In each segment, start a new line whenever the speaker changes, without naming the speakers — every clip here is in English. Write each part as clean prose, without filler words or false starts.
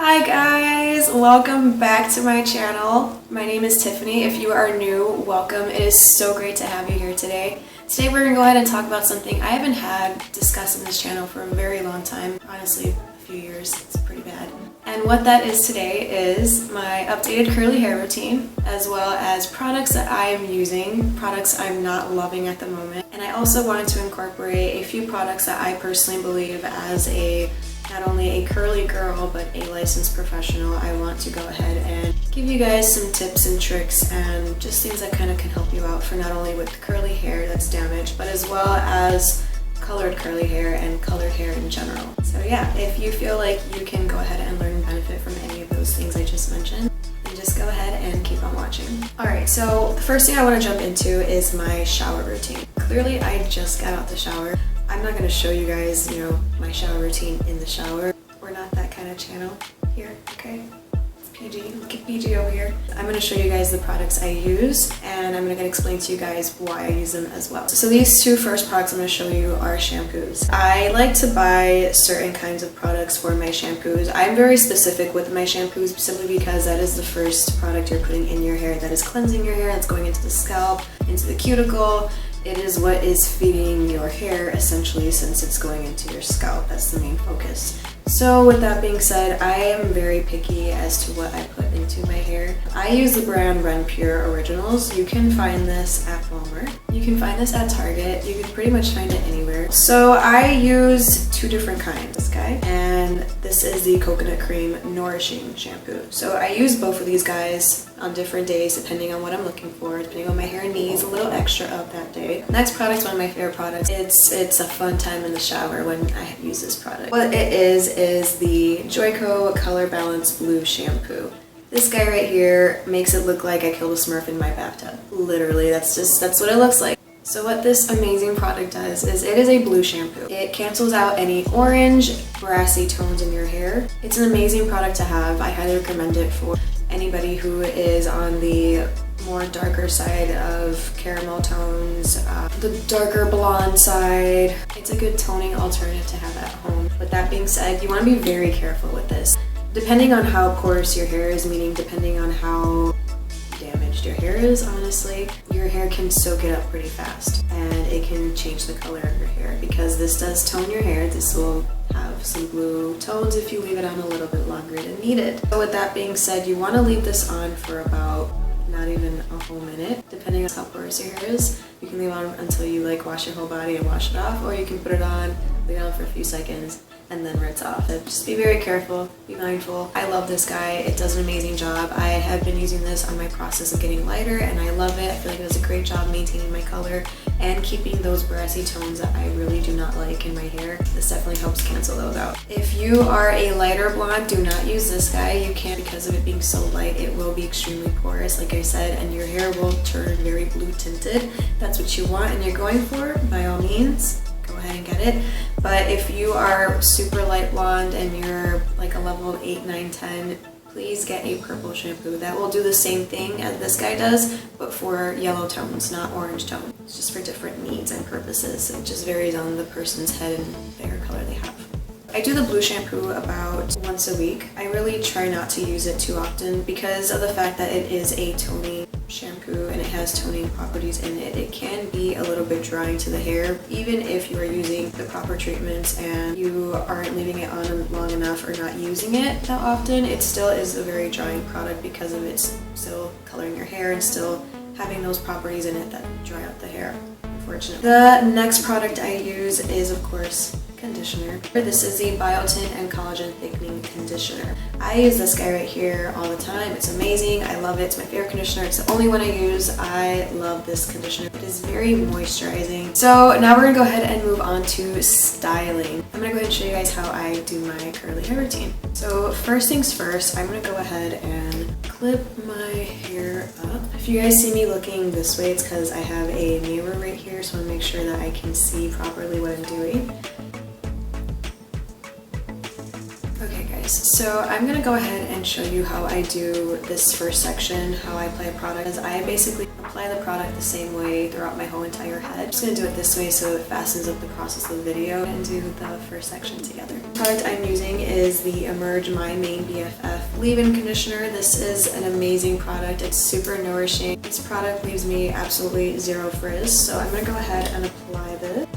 Hi guys, welcome back to my channel. My name is Tiffany. If you are new, welcome. It is so great to have you here today. Today we're gonna go ahead and talk about something I haven't had discussed in this channel for a very long time. Honestly, a few years. It's pretty bad. And what that is today is my updated curly hair routine, as well as products that I am using, products I'm not loving at the moment. And I also wanted to incorporate a few products that I personally believe as not only a curly girl, but a licensed professional. I want to go ahead and give you guys some tips and tricks and just things that kind of can help you out for not only with curly hair that's damaged, but as well as colored curly hair and colored hair in general. So yeah, if you feel like you can go ahead and learn and benefit from any of those things I just mentioned, then just go ahead and keep on watching. Alright, so the first thing I want to jump into is my shower routine. Clearly I just got out the shower. I'm not going to show you guys, my shower routine in the shower. We're not that kind of channel here, okay? It's PG. Look at PG over here. I'm going to show you guys the products I use, and I'm going to explain to you guys why I use them as well. So these two first products I'm going to show you are shampoos. I like to buy certain kinds of products for my shampoos. I'm very specific with my shampoos simply because that is the first product you're putting in your hair that is cleansing your hair, that's going into the scalp, into the cuticle. It is what is feeding your hair essentially, since it's going into your scalp. That's the main focus. So with that being said, I am very picky as to what I put into my hair. I use the brand Renpure Originals. You can find this at Walmart. You can find this at Target. You can pretty much find it anywhere. So I use two different kinds. This guy, and this is the coconut cream Nourishing shampoo. So I use both of these guys on different days depending on what I'm looking for, depending on my hair needs a little extra of that day. Next product is one of my favorite products. It's a fun time in the shower when I use this product. What it is the Joico Color Balance Blue Shampoo. This guy right here makes it look like I killed a Smurf in my bathtub. Literally, that's what it looks like. So what this amazing product does is it is a blue shampoo. It cancels out any orange, brassy tones in your hair. It's an amazing product to have. I highly recommend it for anybody who is on the more darker side of caramel tones, the darker blonde side. It's a good toning alternative to have at home. With that being said, you want to be very careful with this. Depending on how porous your hair is, meaning depending on how damaged your hair is, honestly, your hair can soak it up pretty fast and it can change the color of your hair. Because this does tone your hair, this will have some blue tones if you leave it on a little bit longer than needed. So with that being said, you want to leave this on for about not even a whole minute, depending on how porous your hair is. You can leave it on until you wash your whole body and wash it off, or you can put it on, leave it on for a few seconds, and then rinse off. So just be very careful, be mindful. I love this guy. It does an amazing job. I have been using this on my process of getting lighter, and I love it. I feel like it does a great job maintaining my color and keeping those brassy tones that I really do not like in my hair. This definitely helps cancel those out. If you are a lighter blonde, do not use this guy. You can't, because of it being so light, it will be extremely porous, like I said, and your hair will turn very blue tinted. If that's what you want and you're going for, by all means, go ahead and get it. But if you are super light blonde and you're like a level 8, 9, 10, please get a purple shampoo. That will do the same thing as this guy does, but for yellow tones, not orange tones. It's just for different needs and purposes. It just varies on the person's head and the hair color they have. I do the blue shampoo about once a week. I really try not to use it too often because of the fact that it is a toning shampoo and it has toning properties in it. It can be a little bit drying to the hair. Even if you are using the proper treatments and you aren't leaving it on long enough or not using it that often, it still is a very drying product because of it's still coloring your hair and still having those properties in it that dry out the hair, unfortunately. The next product I use is, of course, conditioner. This is the Biotin and Collagen Thickening Conditioner. I use this guy right here all the time. It's amazing. I love it. It's my favorite conditioner. It's the only one I use. I love this conditioner. It is very moisturizing. So now we're gonna go ahead and move on to styling. I'm gonna go ahead and show you guys how I do my curly hair routine. So first things first, I'm gonna go ahead and clip my hair up. If you guys see me looking this way, it's because I have a mirror right here, so I want to make sure that I can see properly what I'm doing. Okay guys, Anyways, so I'm gonna go ahead and show you how I do this first section, how I apply a product. As I basically apply the product the same way throughout my whole entire head. I'm just gonna do it this way so it fastens up the process of the video and do the first section together. The product I'm using is the Emerge My Main BFF Leave-In Conditioner. This is an amazing product. It's super nourishing. This product leaves me absolutely zero frizz, so I'm gonna go ahead and apply this.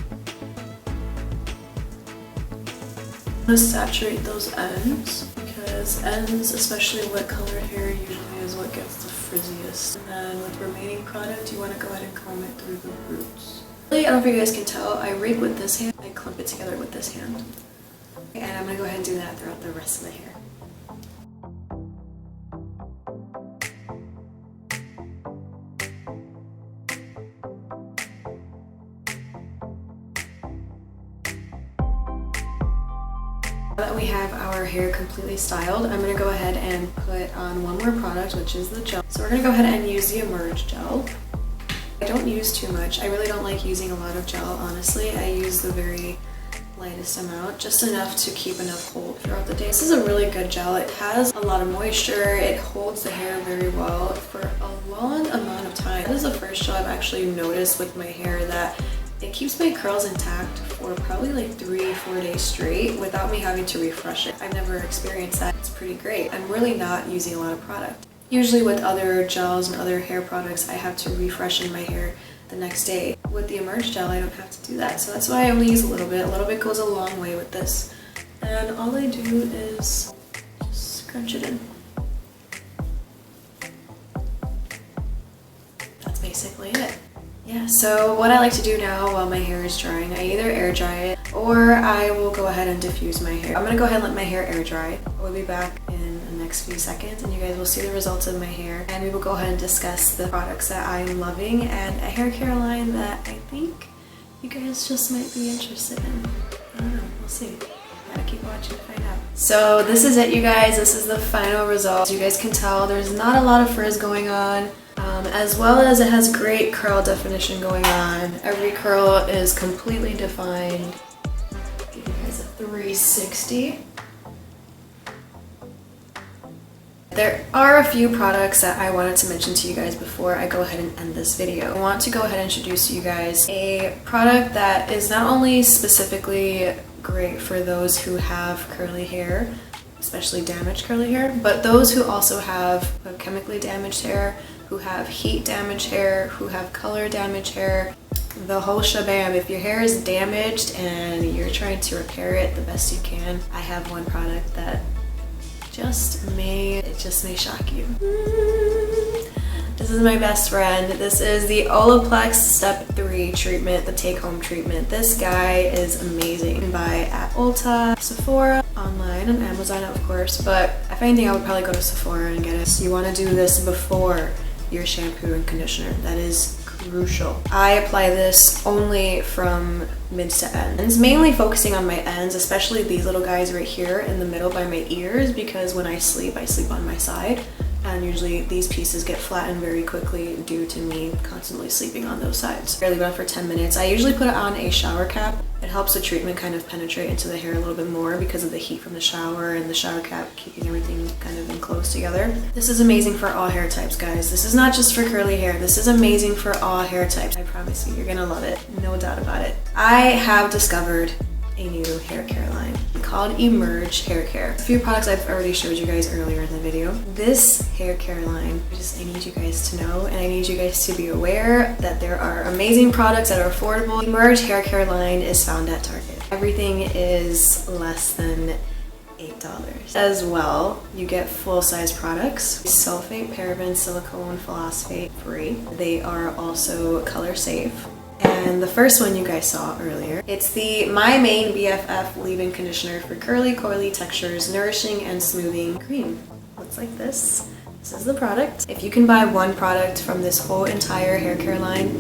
I'm gonna saturate those ends because ends, especially wet colored hair, usually is what gets the frizziest. And then with remaining product, you want to go ahead and comb it through the roots. I don't know if you guys can tell, I rake with this hand, I clump it together with this hand. And I'm gonna go ahead and do that throughout the rest of the hair. Now that we have our hair completely styled, I'm going to go ahead and put on one more product, which is the gel. So we're going to go ahead and use the Emerge gel. I don't use too much. I really don't like using a lot of gel, honestly. I use the very lightest amount, just enough to keep enough hold throughout the day. This is a really good gel. It has a lot of moisture. It holds the hair very well for a long amount of time. This is the first gel I've actually noticed with my hair that it keeps my curls intact for probably like 3-4 days straight without me having to refresh it. I've never experienced that. It's pretty great. I'm really not using a lot of product. Usually with other gels and other hair products, I have to refreshen my hair the next day. With the Emerge gel, I don't have to do that. So that's why I only use a little bit. A little bit goes a long way with this. And all I do is just scrunch it in. That's basically it. Yeah, so what I like to do now while my hair is drying, I either air dry it or I will go ahead and diffuse my hair. I'm gonna go ahead and let my hair air dry. We'll be back in the next few seconds and you guys will see the results of my hair and we will go ahead and discuss the products that I'm loving and a hair care line that I think you guys just might be interested in. I don't know, we'll see. Gotta keep watching to find out. So this is it, you guys. This is the final result. As you guys can tell, there's not a lot of frizz going on. As well as it has great curl definition going on. Every curl is completely defined. Give you guys a 360. There are a few products that I wanted to mention to you guys before I go ahead and end this video. I want to go ahead and introduce to you guys a product that is not only specifically great for those who have curly hair, especially damaged curly hair, but those who also have chemically damaged hair, who have heat damaged hair, who have color damaged hair, the whole shabam. If your hair is damaged and you're trying to repair it the best you can, I have one product that just may shock you. This is my best friend. This is the Olaplex Step 3 treatment, the take-home treatment. This guy is amazing. You can buy at Ulta, Sephora, online, on Amazon of course, but if anything I would probably go to Sephora and get it. So you want to do this before your shampoo and conditioner. That is crucial. I apply this only from mids to ends, mainly focusing on my ends, especially these little guys right here in the middle by my ears, because when I sleep on my side. And usually these pieces get flattened very quickly due to me constantly sleeping on those sides. I leave it on for 10 minutes. I usually put it on a shower cap. It helps the treatment kind of penetrate into the hair a little bit more because of the heat from the shower and the shower cap keeping everything kind of enclosed together. This is amazing for all hair types, guys. This is not just for curly hair. This is amazing for all hair types. I promise you, you're gonna love it. No doubt about it. I have discovered a new hair care line called Emerge Hair Care. A few products I've already showed you guys earlier in the video. This hair care line, I need you guys to know, and I need you guys to be aware that there are amazing products that are affordable. Emerge Hair Care line is found at Target. Everything is less than $8. As well, you get full-size products. Sulfate, paraben, silicone, phosphate free. They are also color safe. And the first one you guys saw earlier, it's the My Main BFF Leave-In Conditioner for curly, coily textures, nourishing and smoothing cream. Looks like this. This is the product. If you can buy one product from this whole entire hair care line,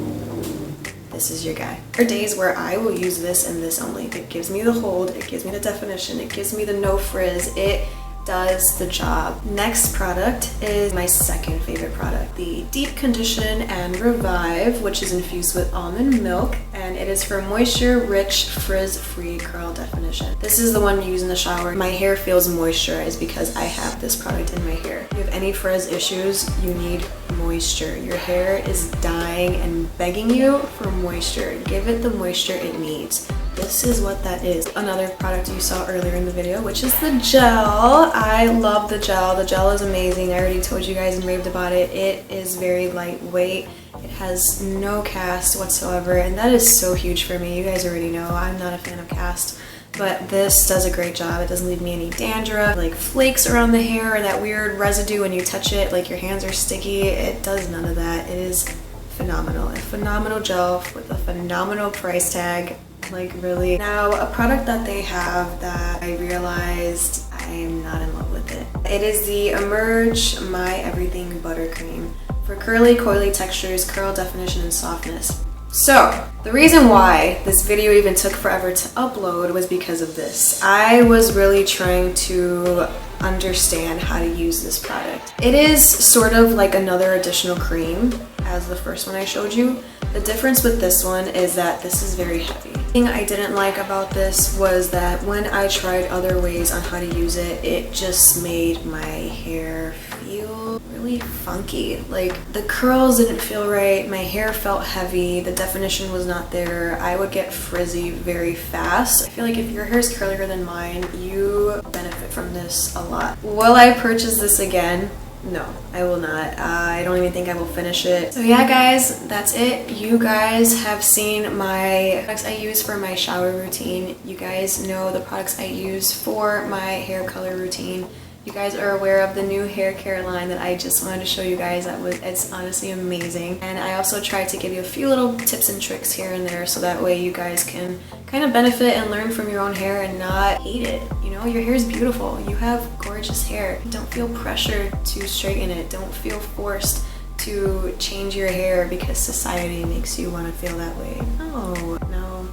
this is your guy. There are days where I will use this and this only. It gives me the hold, it gives me the definition, it gives me the no frizz, it does the job. Next product is my second favorite product, the Deep Condition and Revive, which is infused with almond milk, and it is for moisture-rich, frizz-free curl definition. This is the one you use in the shower. My hair feels moisturized because I have this product in my hair. If you have any frizz issues, you need moisture. Your hair is dying and begging you for moisture. Give it the moisture it needs. This is what that is. Another product you saw earlier in the video, which is the gel. I love the gel. The gel is amazing. I already told you guys and raved about it. It is very lightweight. It has no cast whatsoever, and that is so huge for me. You guys already know I'm not a fan of cast, but this does a great job. It doesn't leave me any dandruff, like flakes around the hair, or that weird residue when you touch it, like your hands are sticky. It does none of that. It is phenomenal. A phenomenal gel with a phenomenal price tag. Like really. Now, a product that they have that I realized I am not in love with it. It is the Emerge My Everything Buttercream for curly, coily textures, curl definition, and softness. So, the reason why this video even took forever to upload was because of this. I was really trying to understand how to use this product. It is sort of like another additional cream as the first one I showed you. The difference with this one is that this is very heavy. The thing I didn't like about this was that when I tried other ways on how to use it, it just made my hair feel really funky. Like the curls didn't feel right, my hair felt heavy, the definition was not there. I would get frizzy very fast. I feel like if your hair is curlier than mine, you benefit from this a lot. Will I purchase this again? No, I will not. I don't even think I will finish it. So yeah, guys, that's it. You guys have seen my products I use for my shower routine. You guys know the products I use for my hair color routine. You guys are aware of the new hair care line that I just wanted to show you guys. It's honestly amazing. And I also tried to give you a few little tips and tricks here and there so that way you guys can kind of benefit and learn from your own hair and not hate it. You know, your hair is beautiful. You have gorgeous hair. Don't feel pressured to straighten it. Don't feel forced to change your hair because society makes you want to feel that way. No.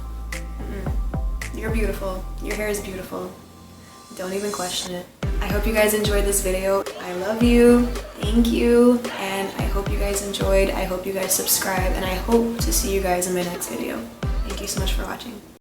You're beautiful. Your hair is beautiful. Don't even question it. I hope you guys enjoyed this video. I love you, thank you, and I hope you guys enjoyed. I hope you guys subscribe, and I hope to see you guys in my next video. Thank you so much for watching.